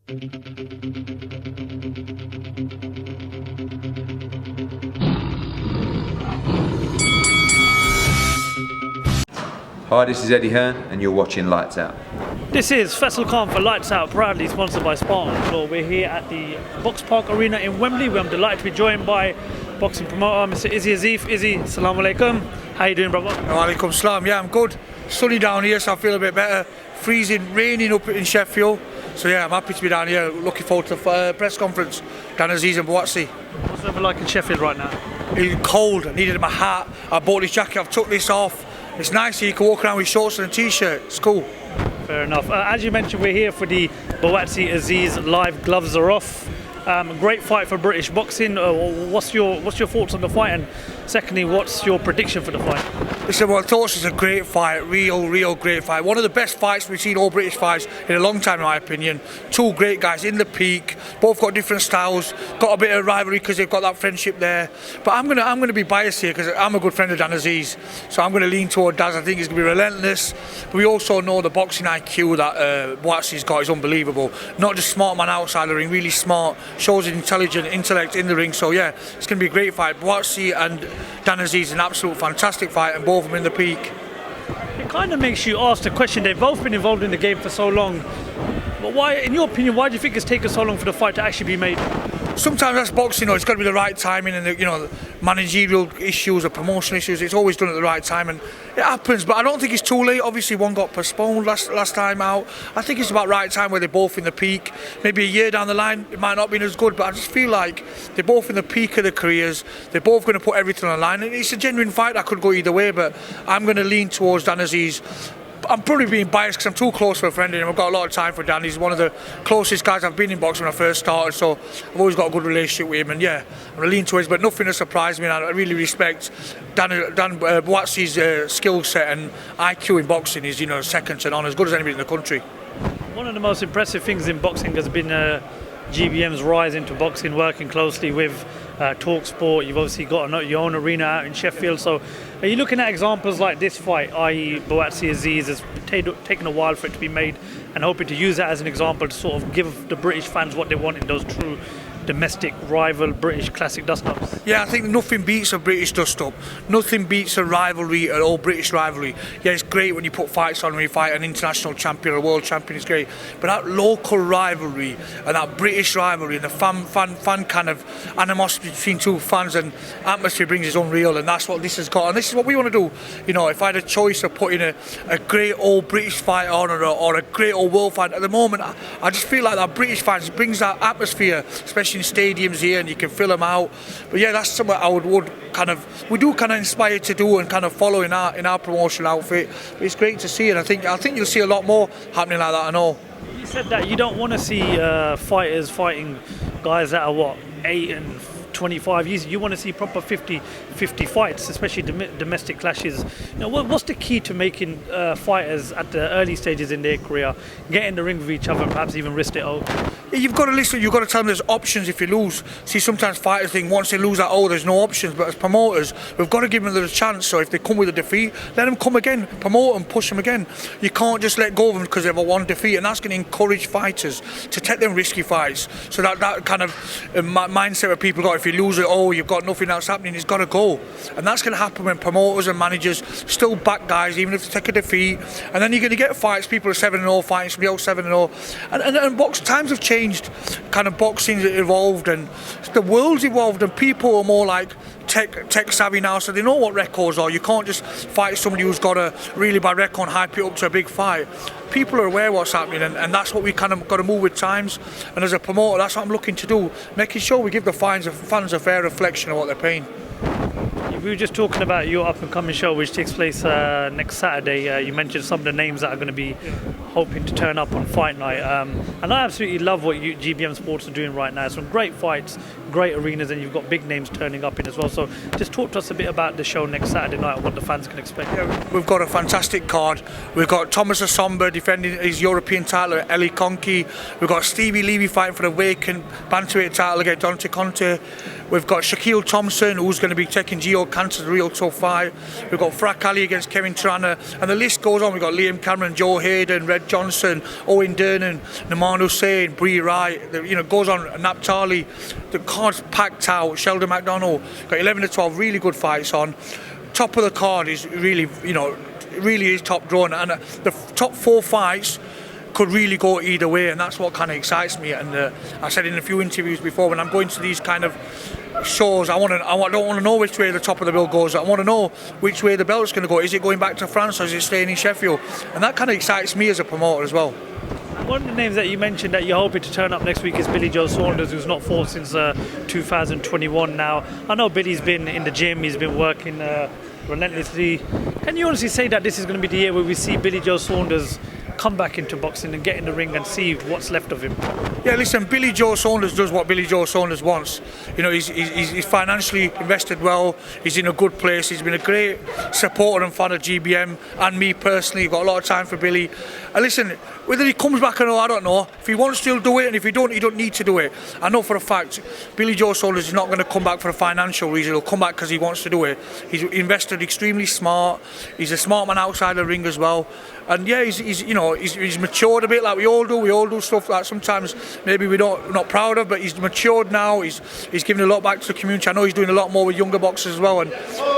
Hi, this is Eddie Hearn and you're watching Lights Out. This is Faisal Khan for Lights Out, proudly sponsored by Spartan. So we're here at the Box Park Arena in Wembley, where I'm delighted to be joined by boxing promoter Mr. Izzy Asif. Izzy, assalamu alaikum. How you doing, brother? Walaikum salam. Yeah, I'm good. Sunny down here, so I feel a bit better. Freezing, raining up in Sheffield. So yeah, I'm happy to be down here. Looking forward to the press conference down at Azeez and Buatsi. What's the weather like in Sheffield right now? It's cold. I needed my hat. I bought this jacket. I've took this off. It's nice here. You can walk around with shorts and a t-shirt. It's cool. Fair enough. As you mentioned, we're here for the BUATSIAZEEZ live gloves are off. Great fight for British boxing. What's your thoughts on the fight? And secondly, what's your prediction for the fight? Listen, well, I thought this was a great fight, real great fight. One of the best fights we've seen, all British fights, in a long time, in my opinion. Two great guys in the peak, both got different styles, got a bit of rivalry because they've got that friendship there. But I'm gonna be biased here because I'm a good friend of Azeez, so I'm gonna lean toward Daz. I think he's gonna be relentless. But we also know the boxing IQ that Buatsi's got is unbelievable. Not just smart man outside the ring, really smart, shows his intellect in the ring. So yeah, it's gonna be a great fight. Buatsi and Azeez, an absolute fantastic fight, and both of them in the peak. It kind of makes you ask the question. They've both been involved in the game for so long, but why, in your opinion, why do you think it's taken so long for the fight to actually be made? Sometimes that's boxing, it's got to be the right timing, and the managerial issues or promotional issues. It's always done at the right time, and it happens. But I don't think it's too late. Obviously, one got postponed last time out. I think it's about right time where they're both in the peak. Maybe a year down the line, it might not be as good, but I just feel like they're both in the peak of their careers. They're both going to put everything on the line, and it's a genuine fight that could go either way. But I'm going to lean towards Azeez. I'm probably being biased because I'm too close for a friend of him. I've got a lot of time for Dan. He's one of the closest guys I've been in boxing when I first started, so I've always got a good relationship with him. And yeah, I'm going to lean towards, but nothing has surprised me. And I really respect Dan Buatsi's skill set and IQ in boxing is second to none, as good as anybody in the country. One of the most impressive things in boxing has been GBM's rise into boxing, working closely with TalkSport. You've obviously got your own arena out in Sheffield. So are you looking at examples like this fight, i.e. BUATSIAZEEZ, has taken a while for it to be made, and hoping to use that as an example to sort of give the British fans what they want in those true domestic rival British classic dust-ups? Yeah, I think nothing beats a British dust-up. Nothing beats a rivalry, an all British rivalry. Yeah, it's great when you put fights on, when you fight an international champion or a world champion, it's great. But that local rivalry and that British rivalry and the fan kind of animosity between two fans and atmosphere brings is unreal, and that's what this has got. And this is what we want to do. If I had a choice of putting a great old British fight on or a great old world fight, at the moment, I just feel like that British fans brings that atmosphere, especially in stadiums here, and you can fill them out. But yeah, that's something we do inspire to do and kind of follow in our promotional outfit. But it's great to see, and I think you'll see a lot more happening like that. I know. You said that you don't want to see fighters fighting guys that are 8 and 25 years. You want to see proper 50 fights, especially domestic clashes. What's the key to making fighters at the early stages in their career get in the ring with each other and perhaps even risk it all? You've got to listen, you've got to tell them there's options if you lose. See, sometimes fighters think once they lose there's no options, but as promoters, we've got to give them the chance. So if they come with a defeat, let them come again, promote them, push them again. You can't just let go of them because they've one defeat, and that's going to encourage fighters to take them risky fights. So that kind of mindset where people got, if you lose it, you've got nothing else happening, it's got to go. And that's going to happen when promoters and managers still back guys, even if they take a defeat. And then you're going to get fights, people are 7-0 fighting, somebody else 7-0. And times have changed, kind of boxing's evolved, and the world's evolved, and people are more like tech savvy now, so they know what records are. You can't just fight somebody who's got a really bad record and hype it up to a big fight. People are aware what's happening, and that's what we kind of got to move with times. And as a promoter, that's what I'm looking to do, making sure we give the fans a fair reflection of what they're paying. We were just talking about your up-and-coming show, which takes place next Saturday. You mentioned some of the names that are going to be hoping to turn up on fight night. And I absolutely love what GBM Sports are doing right now. Some great fights, great arenas, and you've got big names turning up in as well. So just talk to us a bit about the show next Saturday night and what the fans can expect. Yeah, we've got a fantastic card. We've got Thomas Asomba defending his European title at Eli Conky. We've got Stevie Levy fighting for the vacant bantamweight title against Dante Conte. We've got Shaquille Thompson, who's going to be taking Gio Cantor's real tough fight. We've got Frak Ali against Kevin Trana, and the list goes on. We've got Liam Cameron, Joe Hayden, Red Johnson, Owen Dernan, Naman Hussain, Bree Wright, goes on, Naphtali. The card's packed out. Sheldon McDonald got 11 to 12 really good fights on. Top of the card is really, really is top drawn, and the top 4 fights could really go either way, and that's what kind of excites me. And I said in a few interviews before, when I'm going to these kind of shows, I don't want to know which way the top of the bill goes. I want to know which way the belt's going to go. Is it going back to France or is it staying in Sheffield? And that kind of excites me as a promoter as well. One of the names that you mentioned that you're hoping to turn up next week is Billy Joe Saunders, who's not fought since 2021 now. I know Billy's been in the gym, he's been working relentlessly. Can you honestly say that this is going to be the year where we see Billy Joe Saunders come back into boxing and get in the ring and see what's left of him? Yeah, listen, Billy Joe Saunders does what Billy Joe Saunders wants. He's financially invested well, he's in a good place, he's been a great supporter and fan of GBM and me personally. Got a lot of time for Billy. And listen, whether he comes back or not, I don't know. If he wants to, he'll do it, and if he don't need to do it. I know for a fact Billy Joe Saunders is not going to come back for a financial reason. He'll come back because he wants to do it. He's invested extremely smart. He's a smart man outside the ring as well. And yeah, he's matured a bit, like we all do. We all do stuff that sometimes maybe we're not proud of, but he's matured now. He's giving a lot back to the community. I know he's doing a lot more with younger boxers as well. And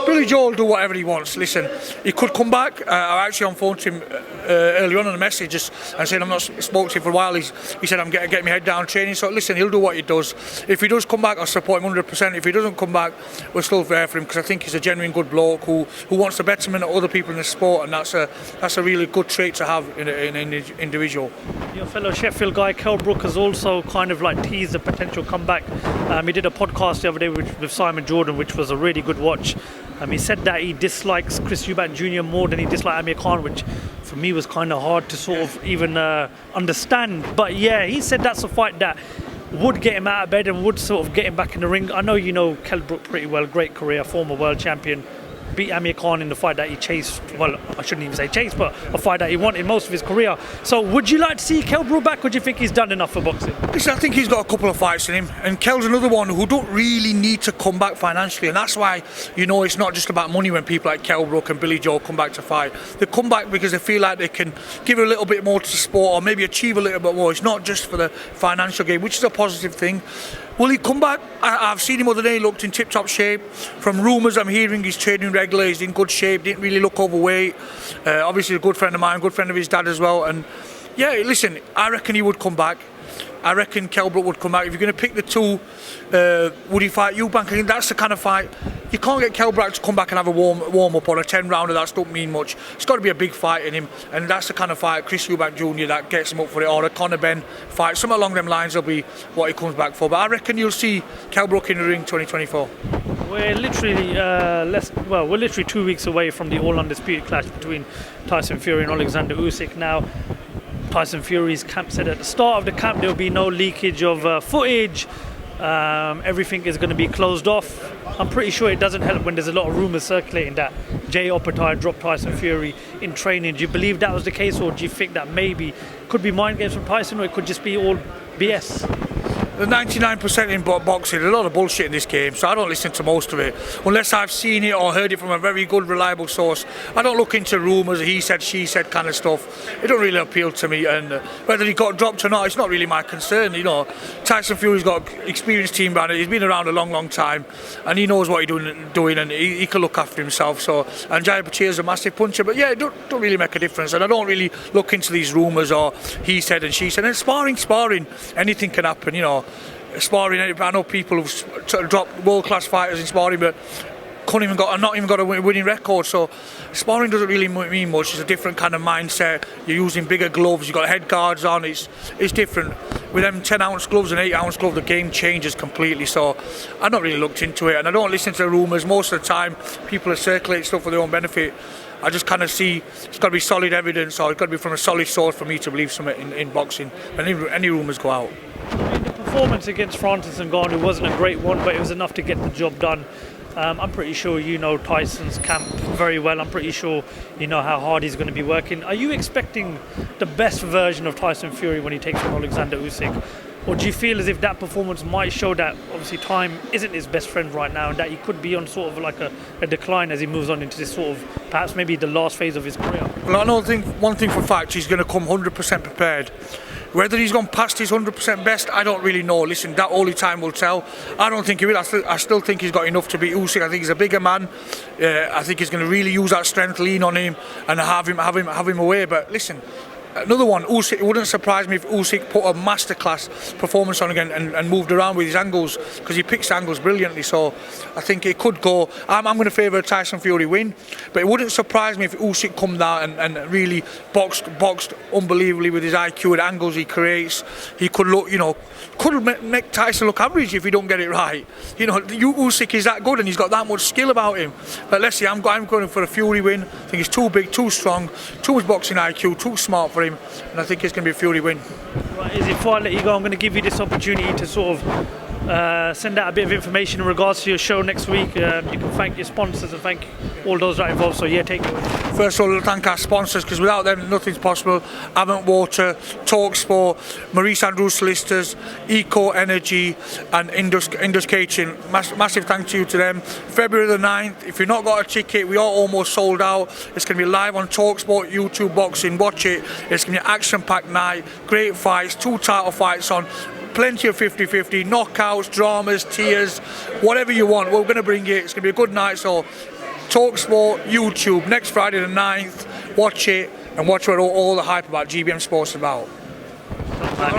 Billy Joe will do whatever he wants. Listen, he could come back. I actually on phone to him early on a message just and said I've not spoke to him for a while. He said I'm getting my head down training. So listen, he'll do what he does. If he does come back, I'll support him 100%. If he doesn't come back, we're still there for him because I think he's a genuine good bloke who wants the betterment of other people in the sport, and that's a really good trait to have in an individual. Your fellow Sheffield guy Kell Brook has also kind of like teased a potential comeback. He did a podcast the other day with Simon Jordan, which was a really good watch. He said that he dislikes Chris Eubank Jr. more than he disliked Amir Khan, which for me was kind of hard to sort of even understand. But yeah, he said that's a fight that would get him out of bed and would sort of get him back in the ring. I know you know Kell Brook pretty well, great career, former world champion. Beat Amir Khan in the fight that he chased, well, I shouldn't even say chased, but a fight that he wanted most of his career. So would you like to see Kell Brook back, or do you think he's done enough for boxing? Listen, I think he's got a couple of fights in him, and Kell's another one who don't really need to come back financially, and that's why, it's not just about money when people like Kell Brook and Billy Joe come back to fight. They come back because they feel like they can give a little bit more to the sport or maybe achieve a little bit more. It's not just for the financial gain, which is a positive thing. Will he come back? I've seen him the other day, he looked in tip-top shape. From rumours I'm hearing, he's training regular, he's in good shape, didn't really look overweight. Obviously a good friend of mine, good friend of his dad as well. And yeah, listen, I reckon he would come back. I reckon Kell Brook would come back. If you're going to pick the two, would he fight Eubank? I think that's the kind of fight. You can't get Kell Brook to come back and have a warm-up on a 10-rounder. That don't mean much. It's got to be a big fight in him, and that's the kind of fight Chris Eubank Jr. that gets him up for it, or a Conor Benn fight. Something along them lines will be what he comes back for. But I reckon you'll see Kell Brook in the ring 2024. We're literally 2 weeks away from the all-undisputed clash between Tyson Fury and Alexander Usyk. Now, Tyson Fury's camp said at the start of the camp there will be no leakage of footage. Everything is going to be closed off. I'm pretty sure it doesn't help when there's a lot of rumours circulating that Jay Opetaia dropped Tyson Fury in training. Do you believe that was the case, or do you think that maybe it could be mind games from Tyson, or it could just be all BS? The 99% in boxing, there's a lot of bullshit in this game, so I don't listen to most of it unless I've seen it or heard it from a very good, reliable source. I don't look into rumours, he said, she said kind of stuff. It don't really appeal to me, and whether he got dropped or not, it's not really my concern. Tyson Fury's got an experienced team behind it. He's been around a long time, and he knows what he's doing, and he can look after himself. So, and Jai Bachir's a massive puncher, but yeah, it don't really make a difference. And I don't really look into these rumours or he said and she said. And sparring, anything can happen. Sparring, I know people who've dropped world-class fighters in sparring, but not even got a winning record. So sparring doesn't really mean much. It's a different kind of mindset. You're using bigger gloves, you've got head guards on. It's different. With them 10-ounce gloves and 8-ounce gloves, the game changes completely. So I've not really looked into it, and I don't listen to the rumours. Most of the time people are circulating stuff for their own benefit. I just kind of see it's got to be solid evidence, or it's got to be from a solid source for me to believe something in boxing. Any rumours go out. The performance against Francis Ngannou wasn't a great one, but it was enough to get the job done. I'm pretty sure you know Tyson's camp very well. I'm pretty sure you know how hard he's going to be working. Are you expecting the best version of Tyson Fury when he takes on Alexander Usyk? Or do you feel as if that performance might show that obviously time isn't his best friend right now, and that he could be on sort of like a decline as he moves on into this sort of perhaps maybe the last phase of his career? Well, I don't think one thing for fact, he's going to come 100% prepared. Whether he's gone past his 100% best, I don't really know. Listen, that only time will tell. I don't think he will. I still think he's got enough to beat Usyk. I think he's a bigger man. I think he's going to really use that strength, lean on him, and have him away. But listen, another one, Usyk. It wouldn't surprise me if Usyk put a masterclass performance on again and moved around with his angles, because he picks angles brilliantly. So I think it could go. I'm going to favour a Tyson Fury win, but it wouldn't surprise me if Usyk come down and really boxed unbelievably with his IQ and angles he creates. He could look, could make Tyson look average if he don't get it right. Usyk is that good and he's got that much skill about him. But let's see, I'm going for a Fury win. I think he's too big, too strong, too much boxing IQ, too smart for him, and I think it's going to be a Fury win. Right, Izzy, before I let you go, I'm going to give you this opportunity to sort of send out a bit of information in regards to your show next week. You can thank your sponsors and thank all those that are involved. So yeah, take it away. First of all, thank our sponsors, because without them nothing's possible. Avant Water, Talksport, Maurice Andrews Solicitors, Eco Energy and Indus Catering. Massive thank you to them. February the 9th, if you've not got a ticket, we are almost sold out. It's going to be live on Talksport, YouTube Boxing. Watch it. It's going to be an action-packed night, great fights, 2 title fights on, plenty of 50-50, knockouts, dramas, tears, whatever you want, we're going to bring it. It's going to be a good night. So Talksport, YouTube, next Friday the 9th, watch it and watch what all the hype about GBM Sports is about.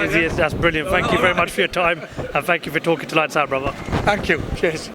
Izzy, that's brilliant. Thank you very much for your time, and thank you for talking to Lights Out, brother. Thank you. Cheers.